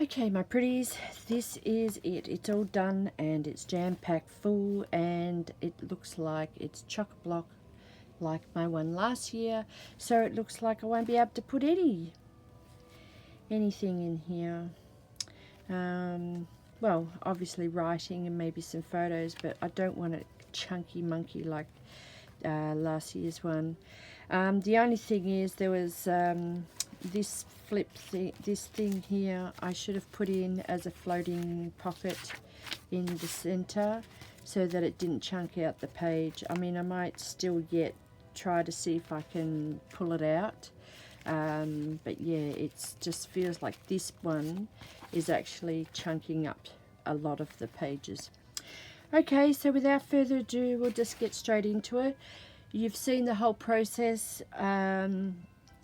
Okay, my pretties, this is it. It's all done and it's jam-packed full, and it looks like it's chock-a-block like my one last year. So it looks like I won't be able to put anything in here. Well, obviously writing and maybe some photos, but I don't want it chunky monkey like last year's one. The only thing is there was this this thing here I should have put in as a floating pocket in the center so that it didn't chunk out the page. I mean, I might still yet try to see if I can pull it out, but yeah, it just feels like this one is actually chunking up a lot of the pages. Okay, so without further ado, we'll just get straight into it. You've seen the whole process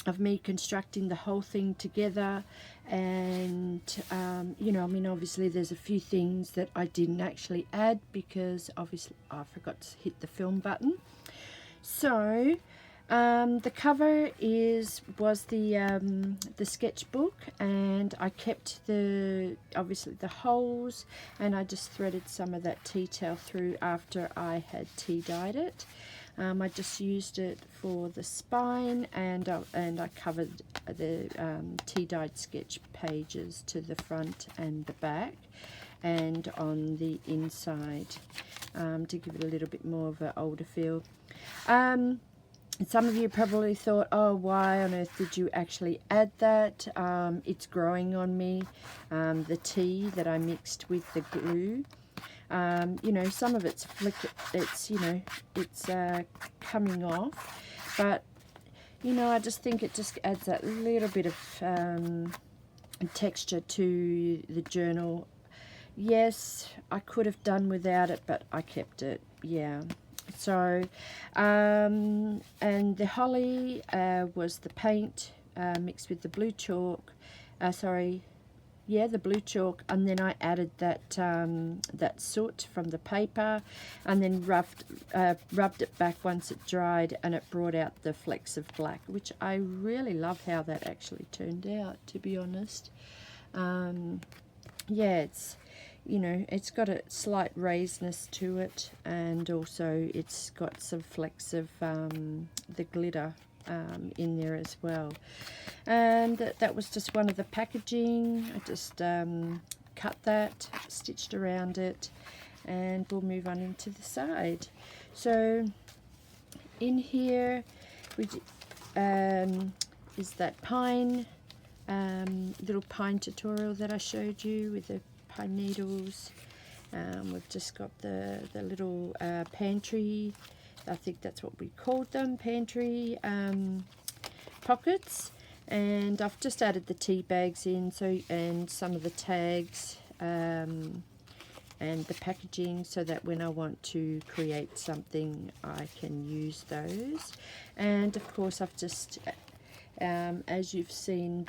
of me constructing the whole thing together, and you know, I mean, obviously there's a few things that I didn't actually add because obviously I forgot to hit the film button. So the cover was the sketchbook, and I kept obviously the holes, and I just threaded some of that tea towel through after I had tea dyed it. I just used it for the spine, and I covered the tea dyed sketch pages to the front and the back and on the inside to give it a little bit more of an older feel. Some of you probably thought, oh, why on earth did you actually add that? It's growing on me, the tea that I mixed with the glue. You know, some of it's coming off, but you know, I just think it just adds that little bit of texture to the journal. Yes, I could have done without it, but I kept it. Yeah. So and the holly was the paint mixed with the blue chalk, the blue chalk, and then I added that that soot from the paper, and then rubbed it back once it dried, and it brought out the flecks of black, which I really love how that actually turned out, to be honest. Yeah, you know, it's got a slight raisiness to it, and also it's got some flecks of the glitter in there as well. And that was just one of the packaging. I just cut that, stitched around it, and we'll move on into the side. So in here is that pine, little pine tutorial that I showed you with the pine needles. We've just got the little pantry, I think that's what we called them, pantry pockets, and I've just added the tea bags in, and some of the tags and the packaging, so that when I want to create something I can use those. And of course I've just as you've seen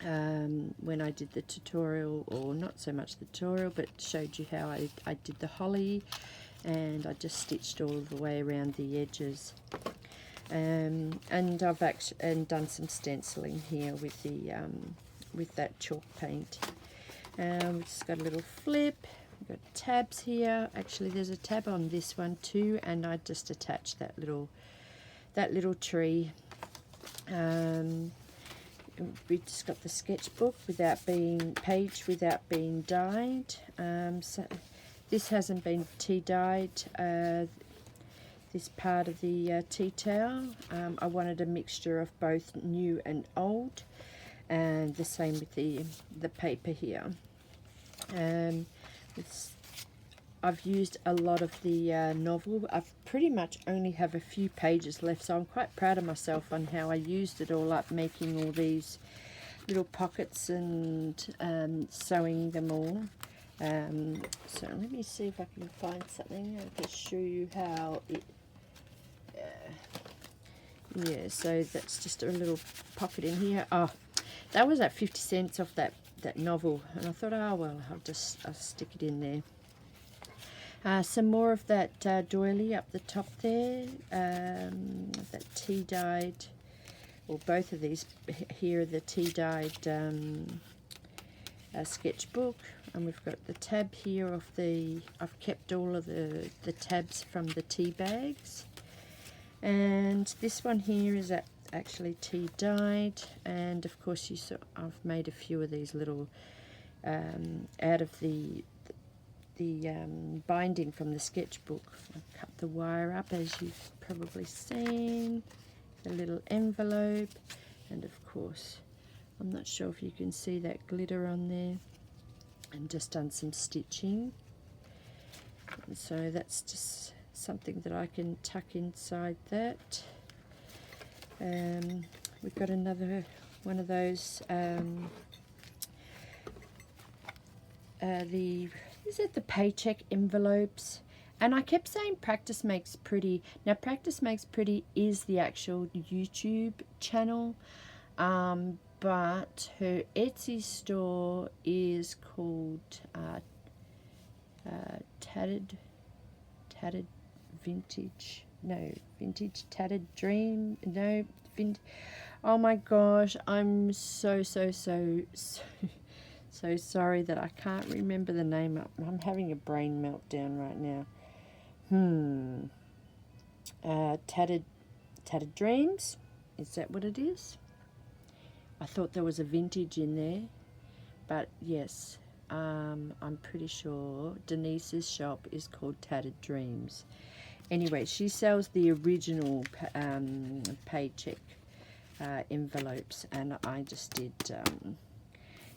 when I did the tutorial, or not so much the tutorial, but showed you how I did the holly, and I just stitched all the way around the edges. And I've actually done some stenciling here with the with that chalk paint. We've just got a little flip. We've got tabs here. Actually, there's a tab on this one too, and I just attached that little tree. We just got the sketchbook without being dyed. So this hasn't been tea dyed, this part of the tea towel. I wanted a mixture of both new and old, and the same with the paper here. I've used a lot of the novel. I've pretty much only have a few pages left, so I'm quite proud of myself on how I used it all up, making all these little pockets and sewing them all. So let me see if I can find something I can show you how it yeah, so that's just a little pocket in here. Oh, that was at 50 cents off that novel, and I thought, oh well, I'll stick it in there. Some more of that doily up the top there, that tea dyed, or both of these here are the tea dyed sketchbook, and we've got the tab here of I've kept all of the tabs from the tea bags, and this one here is actually tea dyed, and of course I've made a few of these little out of the binding from the sketchbook. I've cut the wire up, as you've probably seen, the little envelope, and of course I'm not sure if you can see that glitter on there, and just done some stitching, and so that's just something that I can tuck inside that. We've got another one of those is it the paycheck envelopes? And I kept saying Practice Makes Pretty. Now Practice Makes Pretty is the actual YouTube channel, but her Etsy store is called Tattered Vintage, no, Vintage Tattered Dream, no, oh my gosh, I'm so sorry that I can't remember the name. I'm having a brain meltdown right now. Tattered Dreams, is that what it is? I thought there was a vintage in there, but yes, I'm pretty sure Denise's shop is called Tattered Dreams. Anyway, she sells the original paycheck envelopes, and I just did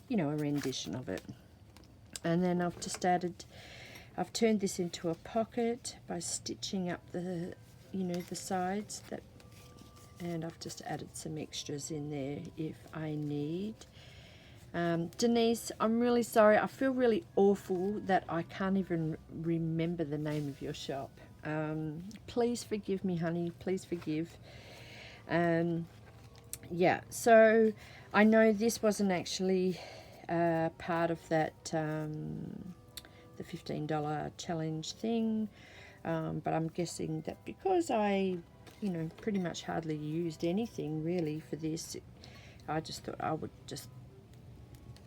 you know, a rendition of it. And then I've turned this into a pocket by stitching up the, you know, the sides, and I've just added some extras in there if I need. Denise, I'm really sorry. I feel really awful that I can't even remember the name of your shop. Please forgive me, honey. Please forgive. Yeah, so I know this wasn't actually part of that the $15 challenge thing, but I'm guessing that because I, you know, pretty much hardly used anything really for this, I just thought I would just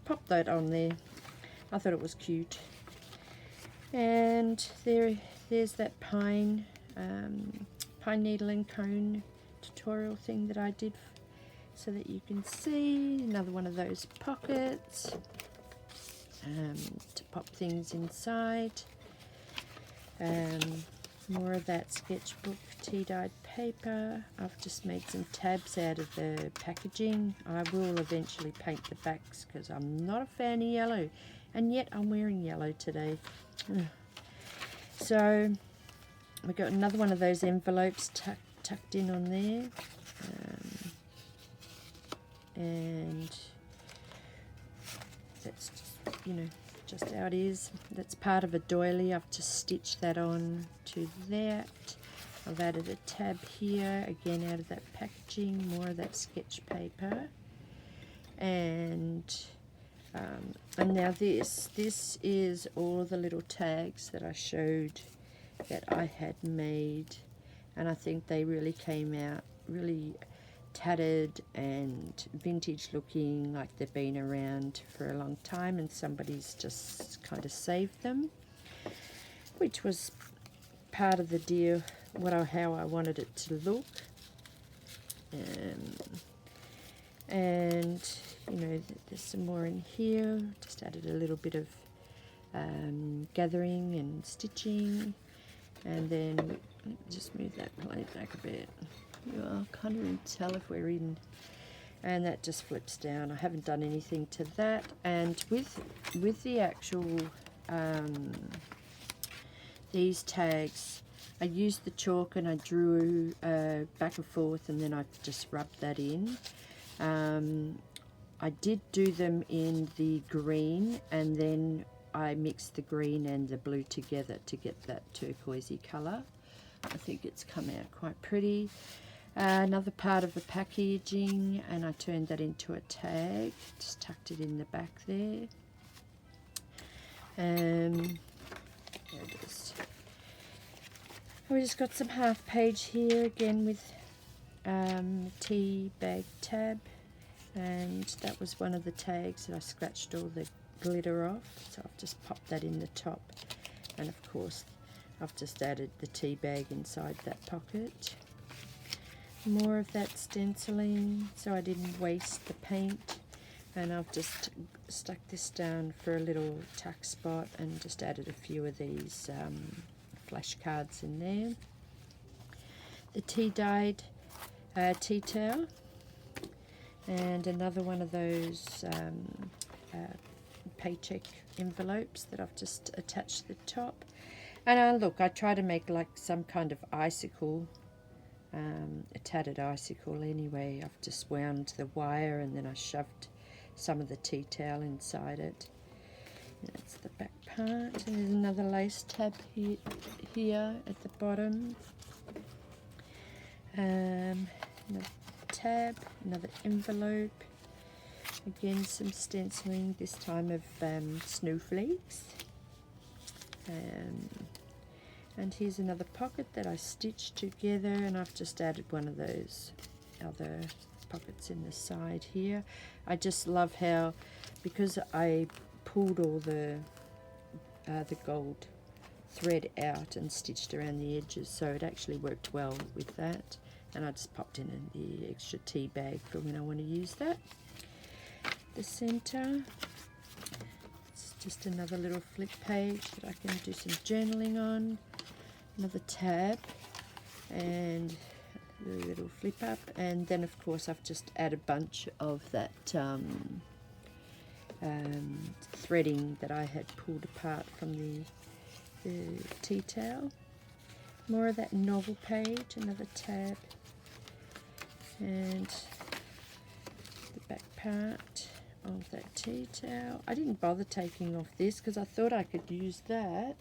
pop that on there. I thought it was cute. And there's that pine needle and cone tutorial thing that I did, so that you can see. Another one of those pockets to pop things inside. More of that sketchbook tea dyed paper. I've just made some tabs out of the packaging. I will eventually paint the backs because I'm not a fan of yellow, and yet I'm wearing yellow today. So we got another one of those envelopes tucked in on there. And that's just, you know, just how it is. That's part of a doily. I've just stitched that on to that. I've added a tab here, again out of that packaging, more of that sketch paper. And now this is all the little tags that I showed that I had made, and I think they really came out really tattered and vintage looking, like they've been around for a long time and somebody's just kind of saved them, which was part of the deal, how I wanted it to look. And you know, there's some more in here. Just added a little bit of gathering and stitching, and then just move that plate back a bit. I can't even tell if we're in, and that just flips down. I haven't done anything to that. And with the actual these tags, I used the chalk and I drew back and forth, and then I just rubbed that in. I did do them in the green, and then I mixed the green and the blue together to get that turquoisey colour. I think it's come out quite pretty. Another part of the packaging, and I turned that into a tag, just tucked it in the back there. There it is. We just got some half page here again with tea bag tab, and that was one of the tags that I scratched all the glitter off, so I've just popped that in the top, and of course I've just added the tea bag inside that pocket. More of that stenciling so I didn't waste the paint, and I've just stuck this down for a little tuck spot and just added a few of these flashcards in there. The tea dyed tea towel, and another one of those paycheck envelopes that I've just attached to the top. And look, I try to make like some kind of icicle, a tattered icicle anyway. I've just wound the wire and then I shoved some of the tea towel inside it. And that's the back part. And there's another lace tab here at the bottom. Another tab, another envelope. Again, some stenciling, this time of snowflakes. And here's another pocket that I stitched together, and I've just added one of those other pockets in the side here. I just love how, because I pulled all the gold thread out and stitched around the edges, so it actually worked well with that. And I just popped in the extra tea bag for when I want to use that. The center, it's just another little flip page that I can do some journaling on. Another tab and a little flip up, and then of course I've just added a bunch of that threading that I had pulled apart from the tea towel. More of that novel page, another tab, and the back part of that tea towel. I didn't bother taking off this because I thought I could use that,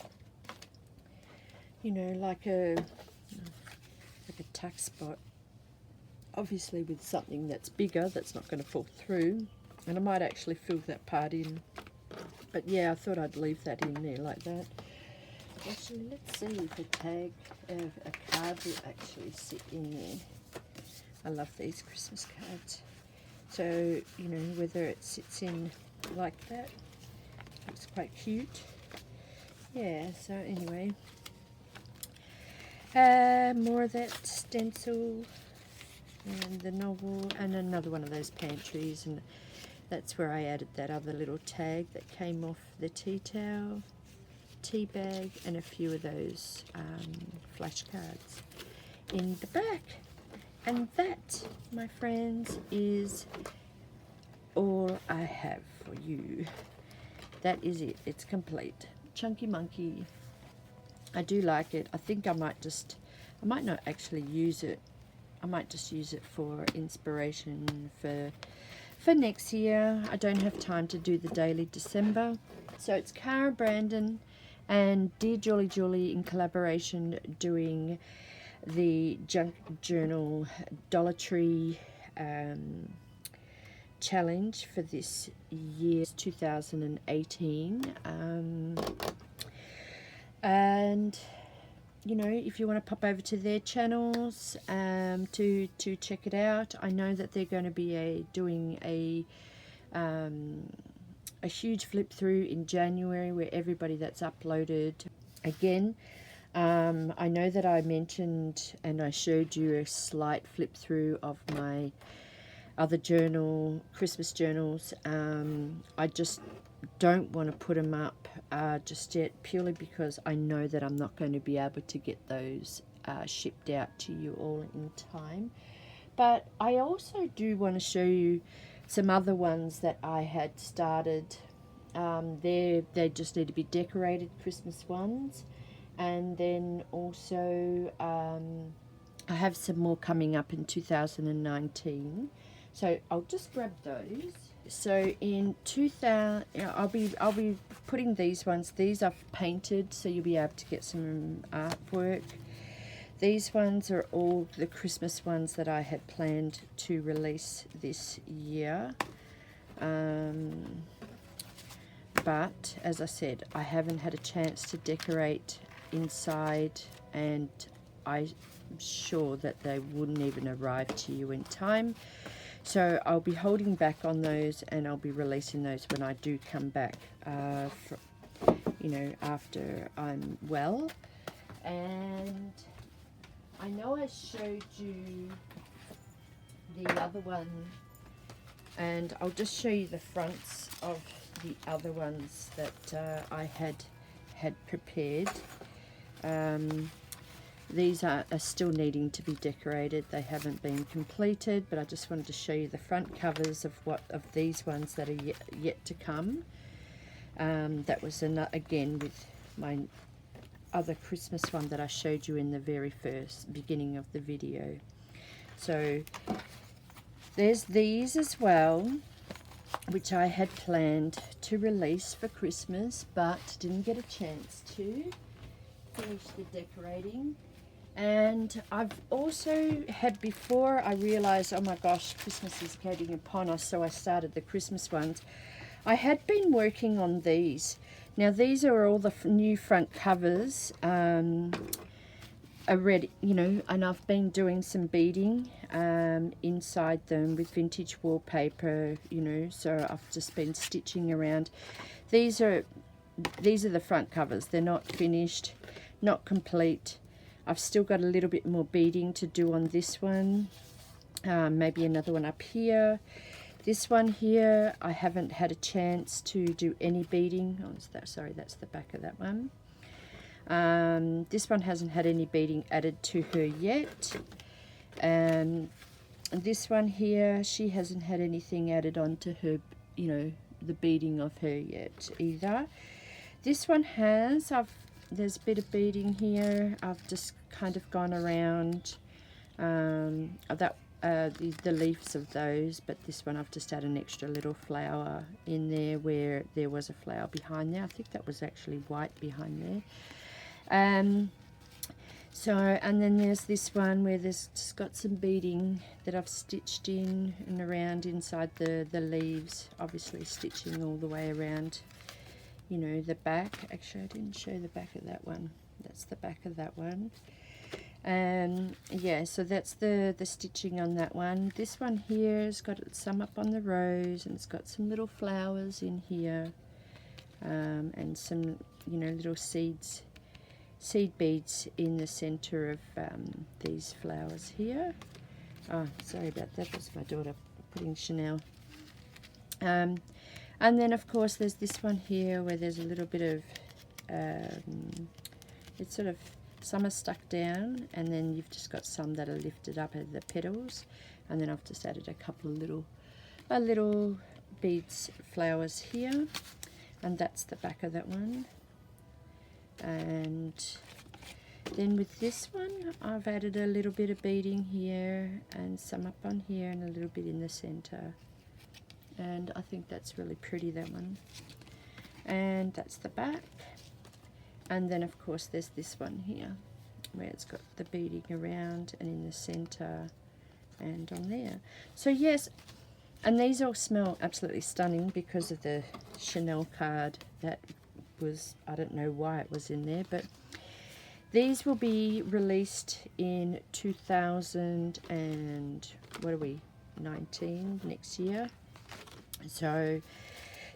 you know, like a tuck spot, obviously with something that's bigger that's not going to fall through, and I might actually fill that part in, but yeah, I thought I'd leave that in there like that. Actually, let's see if a tag, a card will actually sit in there. I love these Christmas cards, so you know, whether it sits in like that, looks quite cute. Yeah, so anyway, more of that stencil and the novel, and another one of those pantries, and that's where I added that other little tag that came off the tea towel, tea bag, and a few of those flashcards in the back. And that, my friends, is all I have for you. That is it. It's complete. Chunky Monkey. I do like it. I think I might not actually use it. I might just use it for inspiration for next year. I don't have time to do the daily December. So it's Cara Brandon and DearJulieJulie in collaboration doing the Junk Journal Dollar Tree challenge for this year, 2018. And you know, if you want to pop over to their channels to check it out, I know that they're going to be doing a huge flip through in January where everybody that's uploaded again. I know that I mentioned and I showed you a slight flip through of my other journal, Christmas journals. I just don't want to put them up just yet, purely because I know that I'm not going to be able to get those shipped out to you all in time. But I also do want to show you some other ones that I had started. They just need to be decorated Christmas ones. And then also I have some more coming up in 2019. So I'll just grab those. So in 2000, I'll be putting these ones. These are painted, so you'll be able to get some artwork. These ones are all the Christmas ones that I had planned to release this year. But as I said, I haven't had a chance to decorate inside, and I'm sure that they wouldn't even arrive to you in time So I'll be holding back on those, and I'll be releasing those when I do come back, you know, after I'm well. And I know I showed you the other one, and I'll just show you the fronts of the other ones that I had prepared. These are still needing to be decorated. They haven't been completed, but I just wanted to show you the front covers of these ones that are yet to come. That was again with my other Christmas one that I showed you in the very first beginning of the video. So there's these as well, which I had planned to release for Christmas, but didn't get a chance to finish the decorating. And I've also had, before I realized, oh my gosh, Christmas is getting upon us, so I started the Christmas ones. I had been working on these. Now these are all the new front covers already, you know, and I've been doing some beading inside them with vintage wallpaper, you know, so I've just been stitching around. These are the front covers. They're not finished, not complete. I've still got a little bit more beading to do on this one, maybe another one up here. This one here, I haven't had a chance to do any beading. Oh, sorry, that's the back of that one. This one hasn't had any beading added to her yet. And this one here, she hasn't had anything added on to her, you know, the beading of her yet either. This one has, there's a bit of beading here. I've just kind of gone around the leaves of those, but this one I've just added an extra little flower in there where there was a flower behind there. I think that was actually white behind there. So, and then there's this one where there's just got some beading that I've stitched in and around inside the leaves, obviously stitching all the way around, you know, the back. Actually, I didn't show the back of that one. That's the back of that one. Yeah, so that's the stitching on that one. This one here has got some up on the rose, and it's got some little flowers in here, and some, you know, little seed beads in the center of these flowers here. Oh, sorry about that. That's my daughter putting Chanel. And then of course there's this one here where there's a little bit of it's sort of, some are stuck down, and then you've just got some that are lifted up at the petals, and then I've just added a couple of little beads, flowers here, and that's the back of that one. And then with this one, I've added a little bit of beading here, and some up on here, and a little bit in the center, and I think that's really pretty, that one. And that's the back. And then of course there's this one here where it's got the beading around and in the center and on there. So yes, and these all smell absolutely stunning because of the Chanel card that was, I don't know why it was in there, but these will be released in 2019, next year. So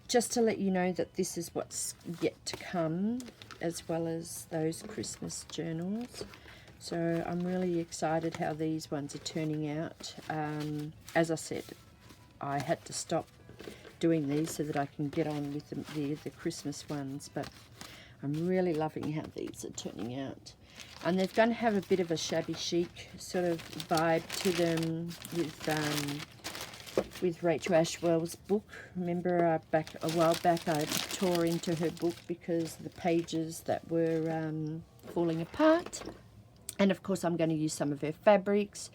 just to let you know that this is what's yet to come, as well as those Christmas journals. So I'm really excited how these ones are turning out. As I said, I had to stop doing these so that I can get on with the Christmas ones, but I'm really loving how these are turning out. And they're going to have a bit of a shabby chic sort of vibe to them with Rachel Ashwell's book. Remember a while back I tore into her book because the pages that were falling apart. And of course I'm going to use some of her fabrics,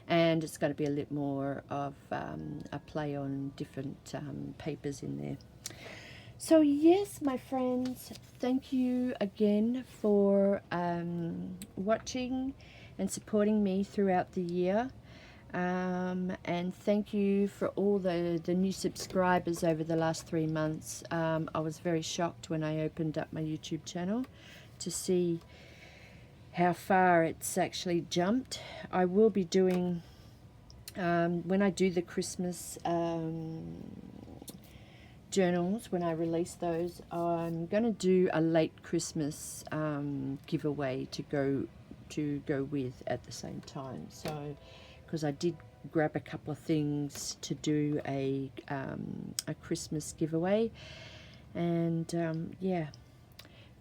and it's going to be a little more of a play on different papers in there. So yes, my friends, thank you again for watching and supporting me throughout the year. And thank you for all the new subscribers over the last 3 months. I was very shocked when I opened up my YouTube channel to see how far it's actually jumped. I will be doing when I do the Christmas journals, when I release those, I'm going to do a late Christmas giveaway to go with at the same time. So, because I did grab a couple of things to do a Christmas giveaway, and yeah,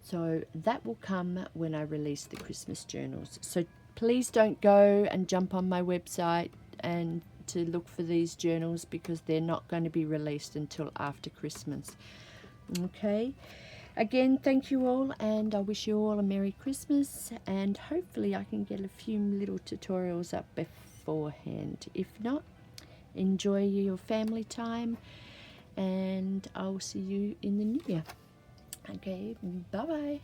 so that will come when I release the Christmas journals. So please don't go and jump on my website and to look for these journals, because they're not going to be released until after Christmas. Okay, again, thank you all, and I wish you all a Merry Christmas, and hopefully I can get a few little tutorials up beforehand. If not, enjoy your family time, and I'll see you in the new year. Okay, bye bye.